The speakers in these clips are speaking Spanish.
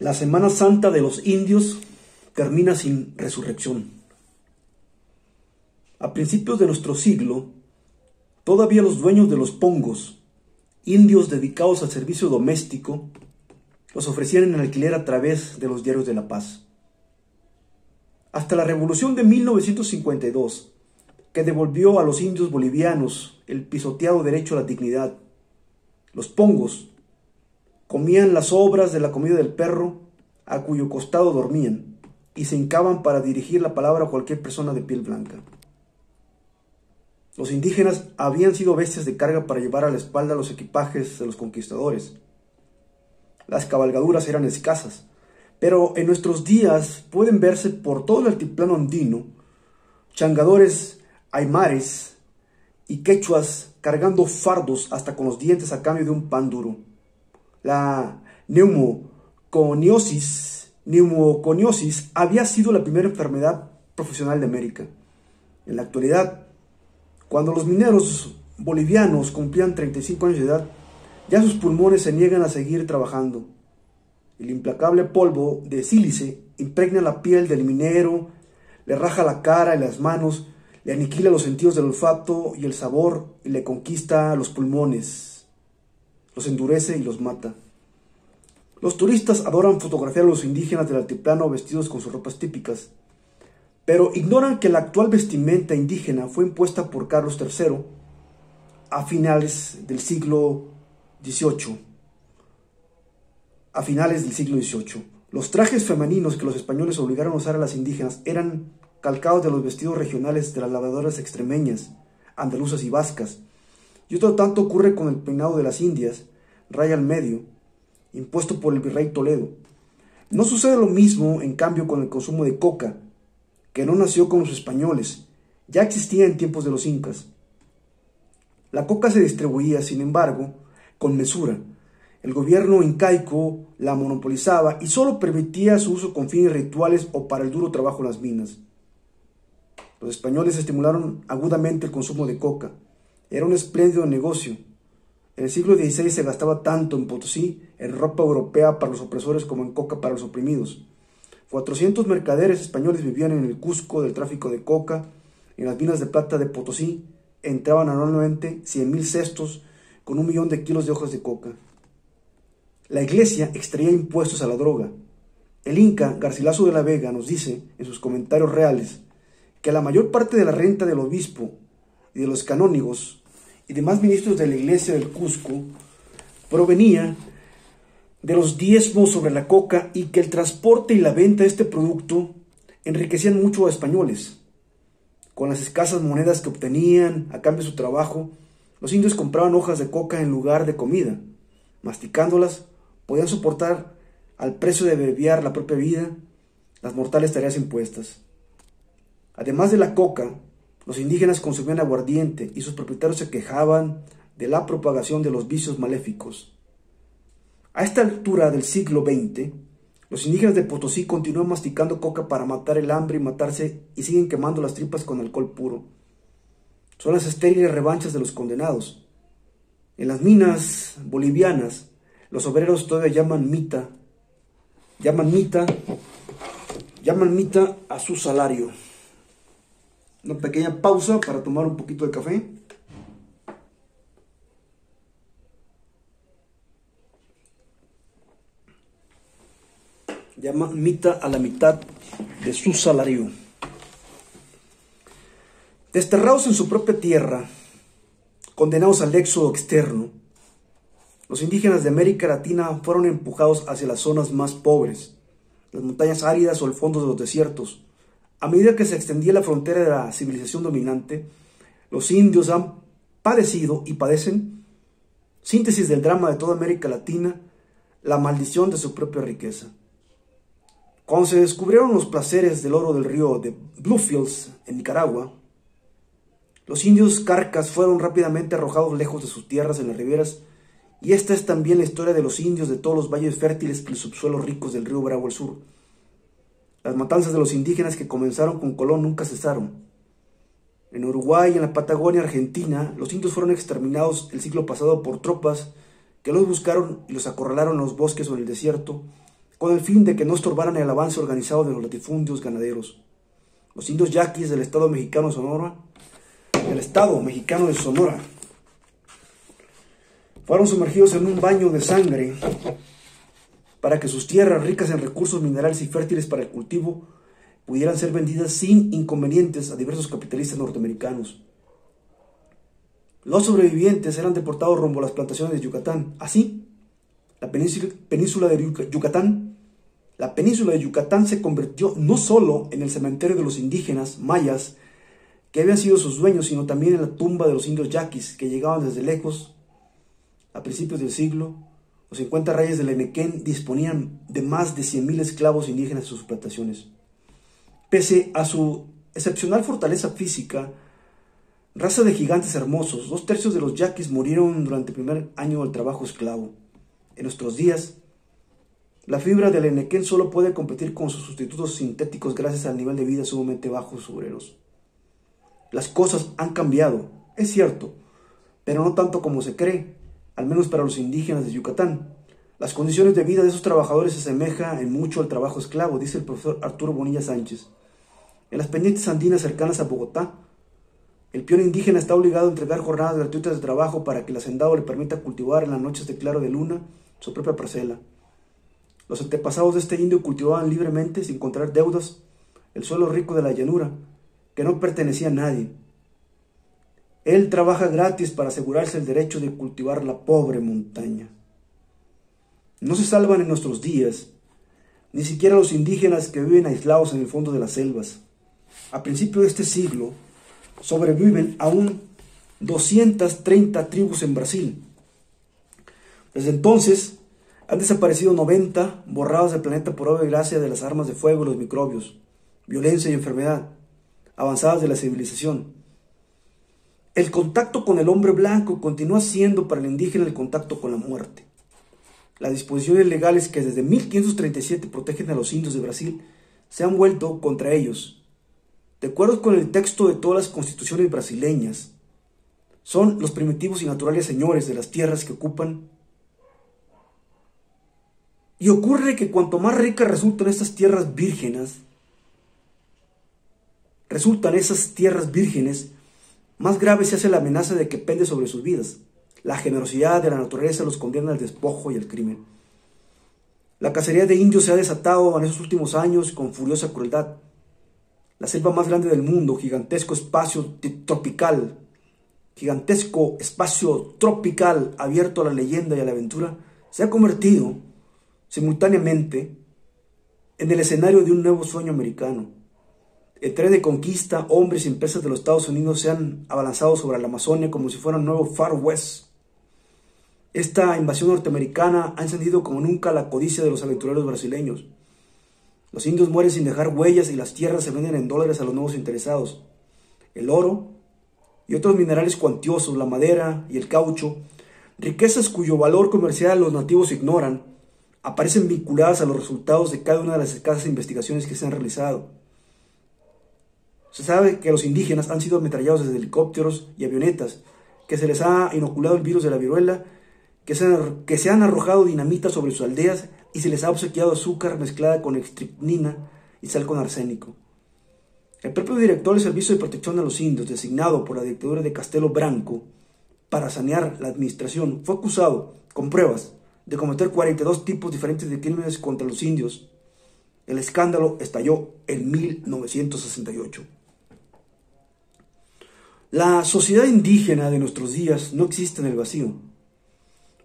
La Semana Santa de los indios termina sin resurrección. A principios de nuestro siglo, todavía los dueños de los pongos, indios dedicados al servicio doméstico, los ofrecían en alquiler a través de los diarios de la paz. Hasta la Revolución de 1952, que devolvió a los indios bolivianos el pisoteado derecho a la dignidad, los pongos comían las sobras de la comida del perro a cuyo costado dormían y se hincaban para dirigir la palabra a cualquier persona de piel blanca. Los indígenas habían sido bestias de carga para llevar a la espalda los equipajes de los conquistadores. Las cabalgaduras eran escasas, pero en nuestros días pueden verse por todo el altiplano andino changadores aymares y quechuas cargando fardos hasta con los dientes a cambio de un pan duro. La neumoconiosis había sido la primera enfermedad profesional de América. En la actualidad, cuando los mineros bolivianos cumplían 35 años de edad, ya sus pulmones se niegan a seguir trabajando. El implacable polvo de sílice impregna la piel del minero, le raja la cara y las manos, le aniquila los sentidos del olfato y el sabor y le conquista los pulmones, los endurece y los mata. Los turistas adoran fotografiar a los indígenas del altiplano vestidos con sus ropas típicas, pero ignoran que la actual vestimenta indígena fue impuesta por Carlos III a finales del siglo XVIII. Los trajes femeninos que los españoles obligaron a usar a las indígenas eran calcados de los vestidos regionales de las lavadoras extremeñas, andaluzas y vascas, y otro tanto ocurre con el peinado de las indias, raya al medio, impuesto por el virrey Toledo. No sucede lo mismo, en cambio, con el consumo de coca, que no nació con los españoles, ya existía en tiempos de los incas. La coca se distribuía, sin embargo, con mesura. El gobierno incaico la monopolizaba y solo permitía su uso con fines rituales o para el duro trabajo en las minas. Los españoles estimularon agudamente el consumo de coca. Era un espléndido negocio. En el siglo XVI se gastaba tanto en Potosí, en ropa europea para los opresores como en coca para los oprimidos. 400 mercaderes españoles vivían en el Cusco del tráfico de coca. En las minas de plata de Potosí entraban anualmente 100,000 cestos con 1 millón de kilos de hojas de coca. La iglesia extraía impuestos a la droga. El inca Garcilaso de la Vega nos dice, en sus comentarios reales, que la mayor parte de la renta del obispo y de los canónigos y demás ministros de la iglesia del Cusco provenía de los diezmos sobre la coca y que el transporte y la venta de este producto enriquecían mucho a españoles. Con las escasas monedas que obtenían a cambio de su trabajo, los indios compraban hojas de coca en lugar de comida. Masticándolas, podían soportar al precio de abreviar la propia vida las mortales tareas impuestas. Además de la coca, los indígenas consumían aguardiente y sus propietarios se quejaban de la propagación de los vicios maléficos. A esta altura del siglo XX, los indígenas de Potosí continúan masticando coca para matar el hambre y matarse y siguen quemando las tripas con alcohol puro. Son las estériles revanchas de los condenados. En las minas bolivianas, los obreros todavía llaman mita a su salario. Una pequeña pausa para tomar un poquito de café. Llaman mita a la mitad de su salario. Desterrados en su propia tierra, condenados al éxodo externo, los indígenas de América Latina fueron empujados hacia las zonas más pobres, las montañas áridas o el fondo de los desiertos. A medida que se extendía la frontera de la civilización dominante, los indios han padecido y padecen, síntesis del drama de toda América Latina, la maldición de su propia riqueza. Cuando se descubrieron los placeres del oro del río de Bluefields en Nicaragua, los indios carcas fueron rápidamente arrojados lejos de sus tierras en las riberas, y esta es también la historia de los indios de todos los valles fértiles y los subsuelos ricos del río Bravo al sur. Las matanzas de los indígenas que comenzaron con Colón nunca cesaron. En Uruguay y en la Patagonia Argentina, los indios fueron exterminados el siglo pasado por tropas que los buscaron y los acorralaron en los bosques o en el desierto, con el fin de que no estorbaran el avance organizado de los latifundios ganaderos. Los indios yaquis del Estado mexicano de Sonora, fueron sumergidos en un baño de sangre para que sus tierras ricas en recursos minerales y fértiles para el cultivo pudieran ser vendidas sin inconvenientes a diversos capitalistas norteamericanos. Los sobrevivientes eran deportados rumbo a las plantaciones de Yucatán. Así, la península de Yucatán se convirtió no solo en el cementerio de los indígenas mayas que habían sido sus dueños, sino también en la tumba de los indios yaquis que llegaban desde lejos. A principios del siglo, los 50 reyes del Enequén disponían de más de 100,000 esclavos indígenas en sus plantaciones. Pese a su excepcional fortaleza física, raza de gigantes hermosos, 2/3 de los yaquis murieron durante el primer año del trabajo esclavo. En nuestros días, la fibra del Enequén solo puede competir con sus sustitutos sintéticos gracias al nivel de vida sumamente bajo de sus obreros. Las cosas han cambiado, es cierto, pero no tanto como se cree, al menos para los indígenas de Yucatán. Las condiciones de vida de esos trabajadores se asemejan en mucho al trabajo esclavo, dice el profesor Arturo Bonilla Sánchez. En las pendientes andinas cercanas a Bogotá, el peón indígena está obligado a entregar jornadas gratuitas de trabajo para que el hacendado le permita cultivar en las noches de claro de luna su propia parcela. Los antepasados de este indio cultivaban libremente, sin contraer deudas, el suelo rico de la llanura, que no pertenecía a nadie. Él trabaja gratis para asegurarse el derecho de cultivar la pobre montaña. No se salvan en nuestros días, ni siquiera los indígenas que viven aislados en el fondo de las selvas. A principios de este siglo, sobreviven aún 230 tribus en Brasil. Desde entonces, han desaparecido 90, borrados del planeta por obra y gracia de las armas de fuego y los microbios, violencia y enfermedad, avanzadas de la civilización. El contacto con el hombre blanco continúa siendo para el indígena el contacto con la muerte. Las disposiciones legales que desde 1537 protegen a los indios de Brasil se han vuelto contra ellos. De acuerdo con el texto de todas las constituciones brasileñas, son los primitivos y naturales señores de las tierras que ocupan. Y ocurre que cuanto más ricas resultan esas tierras vírgenes, más grave se hace la amenaza de que pende sobre sus vidas. La generosidad de la naturaleza los condena al despojo y al crimen. La cacería de indios se ha desatado en esos últimos años con furiosa crueldad. La selva más grande del mundo, gigantesco espacio tropical abierto a la leyenda y a la aventura, se ha convertido simultáneamente en el escenario de un nuevo sueño americano. El tren de conquista, hombres y empresas de los Estados Unidos se han abalanzado sobre la Amazonia como si fuera un nuevo Far West. Esta invasión norteamericana ha encendido como nunca la codicia de los aventureros brasileños. Los indios mueren sin dejar huellas y las tierras se venden en dólares a los nuevos interesados. El oro y otros minerales cuantiosos, la madera y el caucho, riquezas cuyo valor comercial los nativos ignoran, aparecen vinculadas a los resultados de cada una de las escasas investigaciones que se han realizado. Se sabe que los indígenas han sido ametrallados desde helicópteros y avionetas, que se les ha inoculado el virus de la viruela, que se han arrojado dinamita sobre sus aldeas y se les ha obsequiado azúcar mezclada con estricnina y sal con arsénico. El propio director del Servicio de Protección de los Indios, designado por la dictadura de Castelo Branco para sanear la administración, fue acusado, con pruebas, de cometer 42 tipos diferentes de crímenes contra los indios. El escándalo estalló en 1968. La sociedad indígena de nuestros días no existe en el vacío.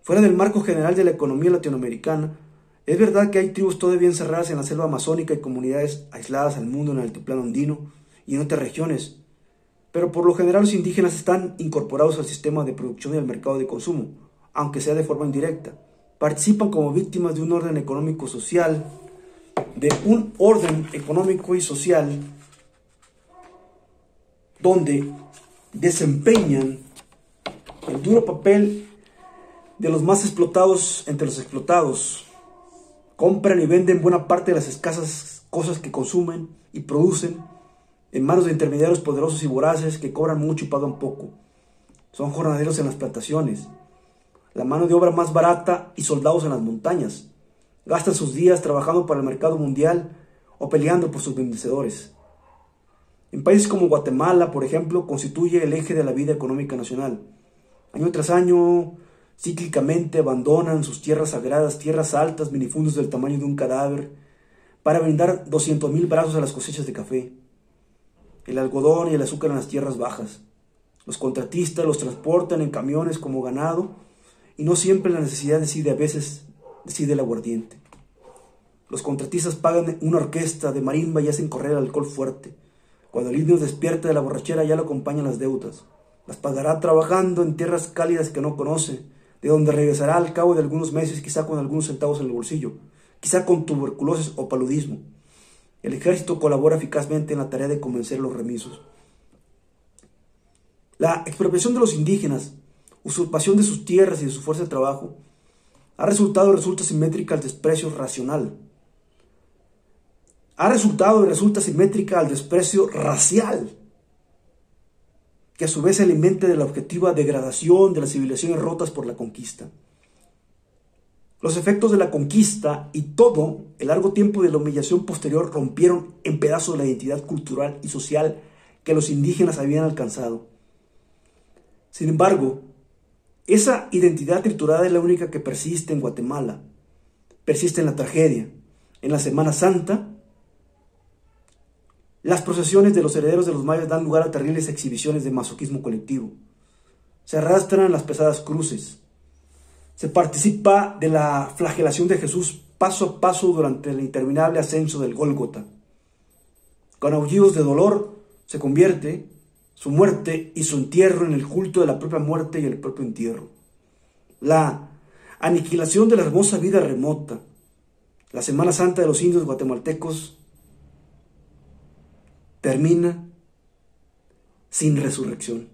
Fuera del marco general de la economía latinoamericana, es verdad que hay tribus todavía encerradas en la selva amazónica y comunidades aisladas al mundo en el altiplano andino y en otras regiones, pero por lo general los indígenas están incorporados al sistema de producción y al mercado de consumo, aunque sea de forma indirecta. Participan como víctimas de un orden económico y social donde desempeñan el duro papel de los más explotados entre los explotados. Compran y venden buena parte de las escasas cosas que consumen y producen en manos de intermediarios poderosos y voraces que cobran mucho y pagan poco. Son jornaleros en las plantaciones, la mano de obra más barata y soldados en las montañas. Gastan sus días trabajando para el mercado mundial o peleando por sus vendedores. En países como Guatemala, por ejemplo, constituye el eje de la vida económica nacional. Año tras año, cíclicamente abandonan sus tierras sagradas, tierras altas, minifundios del tamaño de un cadáver, para brindar 200,000 brazos a las cosechas de café, el algodón y el azúcar en las tierras bajas. Los contratistas los transportan en camiones como ganado, y no siempre la necesidad decide, a veces decide el aguardiente. Los contratistas pagan una orquesta de marimba y hacen correr el alcohol fuerte. Cuando el indio despierta de la borrachera, ya lo acompañan las deudas. Las pagará trabajando en tierras cálidas que no conoce, de donde regresará al cabo de algunos meses, quizá con algunos centavos en el bolsillo, quizá con tuberculosis o paludismo. El ejército colabora eficazmente en la tarea de convencer a los remisos. La expropiación de los indígenas, usurpación de sus tierras y de su fuerza de trabajo, resulta simétrica al desprecio racional. Resulta simétrica al desprecio racial, que a su vez se alimenta de la objetiva degradación de las civilizaciones rotas por la conquista. Los efectos de la conquista y todo el largo tiempo de la humillación posterior rompieron en pedazos la identidad cultural y social que los indígenas habían alcanzado. Sin embargo, esa identidad triturada es la única que persiste en Guatemala, persiste en la tragedia. En la Semana Santa, las procesiones de los herederos de los mayas dan lugar a terribles exhibiciones de masoquismo colectivo. Se arrastran las pesadas cruces. Se participa de la flagelación de Jesús paso a paso durante el interminable ascenso del Gólgota. Con aullidos de dolor se convierte su muerte y su entierro en el culto de la propia muerte y el propio entierro. La aniquilación de la hermosa vida remota. La Semana Santa de los indios guatemaltecos termina sin resurrección.